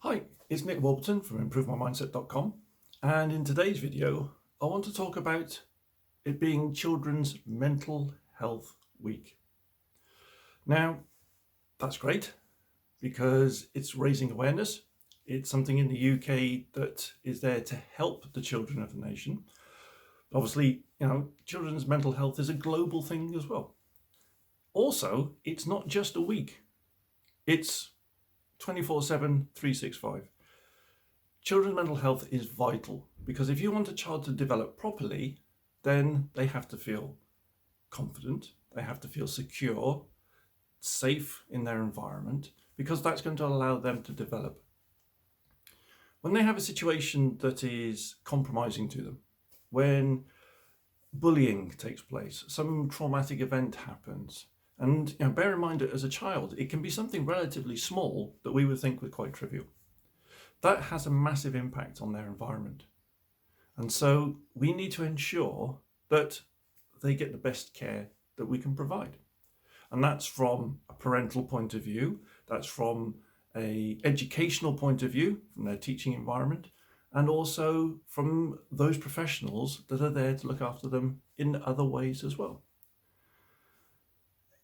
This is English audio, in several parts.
Hi, it's Nick Warburton from ImproveMyMindset.com, and in today's video I want to talk about it being Children's Mental Health Week. Now that's great because it's raising awareness. It's something in the UK that is there to help the children of the nation. Obviously, children's mental health is a global thing as well. Also, it's not just a week, it's 24/7, 365. Children's mental health is vital because if you want a child to develop properly, then they have to feel confident, they have to feel secure, safe in their environment, because that's going to allow them to develop. When they have a situation that is compromising to them, when bullying takes place, some traumatic event happens, and bear in mind that as a child, it can be something relatively small that we would think was quite trivial. That has a massive impact on their environment. And so we need to ensure that they get the best care that we can provide. And that's from a parental point of view, that's from an educational point of view, from their teaching environment, and also from those professionals that are there to look after them in other ways as well.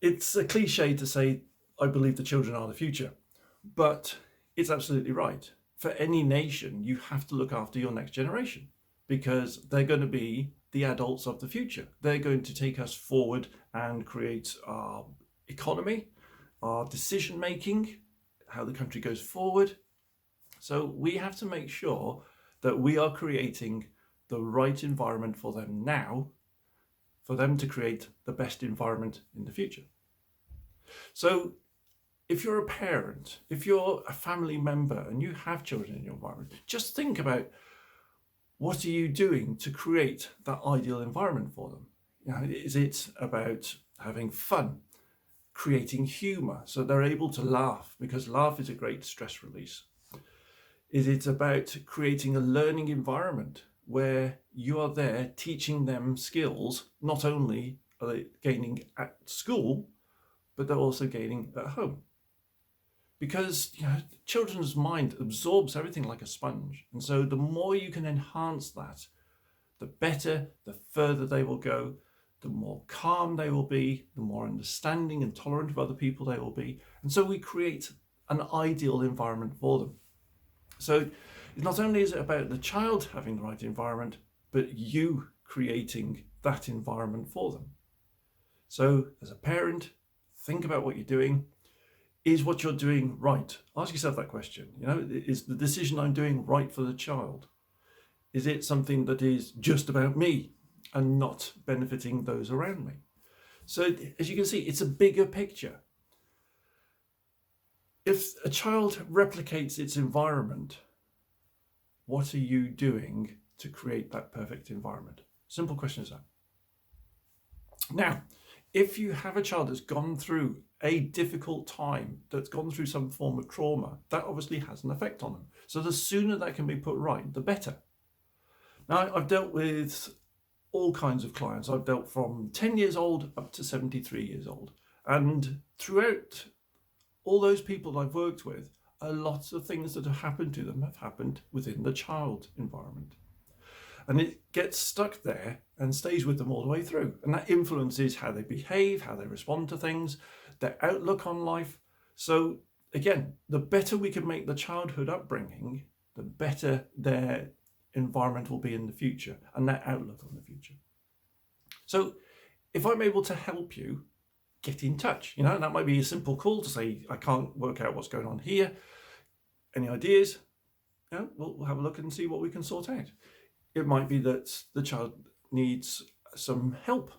It's a cliche to say, I believe the children are the future, but it's absolutely right. For any nation, you have to look after your next generation because they're going to be the adults of the future. They're going to take us forward and create our economy, our decision making, how the country goes forward. So we have to make sure that we are creating the right environment for them now, for them to create the best environment in the future. So if you're a parent, if you're a family member and you have children in your environment, just think about what are you doing to create that ideal environment for them? Is it about having fun, creating humor so they're able to laugh, because laugh is a great stress release? Is it about creating a learning environment where you are there teaching them skills, not only are they gaining at school, but they're also gaining at home? Because children's mind absorbs everything like a sponge. And so the more you can enhance that, the better, the further they will go, the more calm they will be, the more understanding and tolerant of other people they will be. And so we create an ideal environment for them. So not only is it about the child having the right environment, but you creating that environment for them. So as a parent, think about what you're doing. Is what you're doing right? Ask yourself that question. Is the decision I'm doing right for the child? Is it something that is just about me and not benefiting those around me? So as you can see, it's a bigger picture. If a child replicates its environment, what are you doing to create that perfect environment? Simple question is that. Now, if you have a child that's gone through a difficult time, that's gone through some form of trauma, that obviously has an effect on them. So the sooner that can be put right, the better. Now, I've dealt with all kinds of clients. I've dealt from 10 years old up to 73 years old. And throughout all those people I've worked with, a lot of things that have happened to them have happened within the child environment. And it gets stuck there and stays with them all the way through. And that influences how they behave, how they respond to things, their outlook on life. So again, the better we can make the childhood upbringing, the better their environment will be in the future and their outlook on the future. So if I'm able to help you, get in touch. That might be a simple call to say, I can't work out what's going on here. Any ideas? We'll have a look and see what we can sort out. It might be that the child needs some help.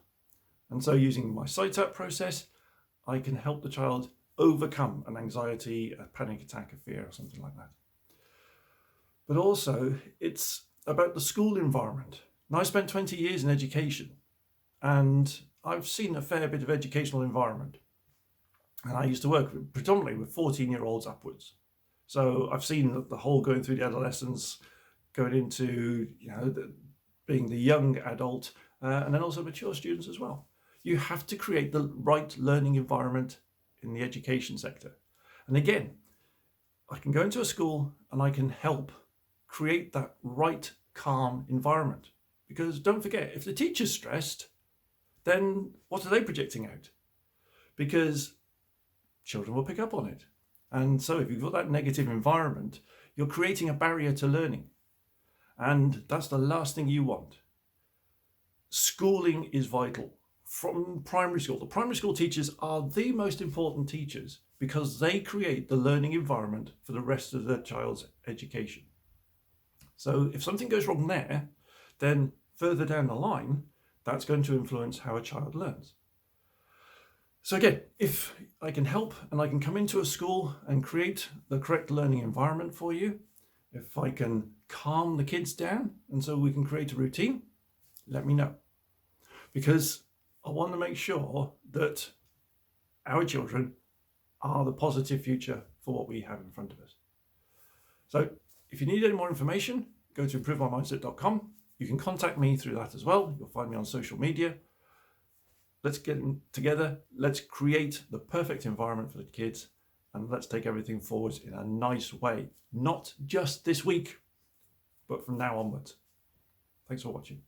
And so using my psy-tap process, I can help the child overcome an anxiety, a panic attack, a fear, or something like that. But also, it's about the school environment. Now, I spent 20 years in education, and I've seen a fair bit of educational environment. And I used to work predominantly with 14-year-olds upwards. So I've seen the whole going through the adolescence, going into being the young adult, and then also mature students as well. You have to create the right learning environment in the education sector. And again, I can go into a school and I can help create that right, calm environment. Because don't forget, if the teacher's stressed, then what are they projecting out? Because children will pick up on it. And so if you've got that negative environment, you're creating a barrier to learning. And that's the last thing you want. Schooling is vital. From primary school, the primary school teachers are the most important teachers because they create the learning environment for the rest of the child's education. So if something goes wrong there, then further down the line, that's going to influence how a child learns. So again, if I can help and I can come into a school and create the correct learning environment for you, if I can calm the kids down and so we can create a routine, let me know. Because I want to make sure that our children are the positive future for what we have in front of us. So if you need any more information, go to improvemymindset.com. You can contact me through that as well. You'll find me on social media. Let's get together. Let's create the perfect environment for the kids and let's take everything forward in a nice way. Not just this week, but from now onwards. Thanks for watching.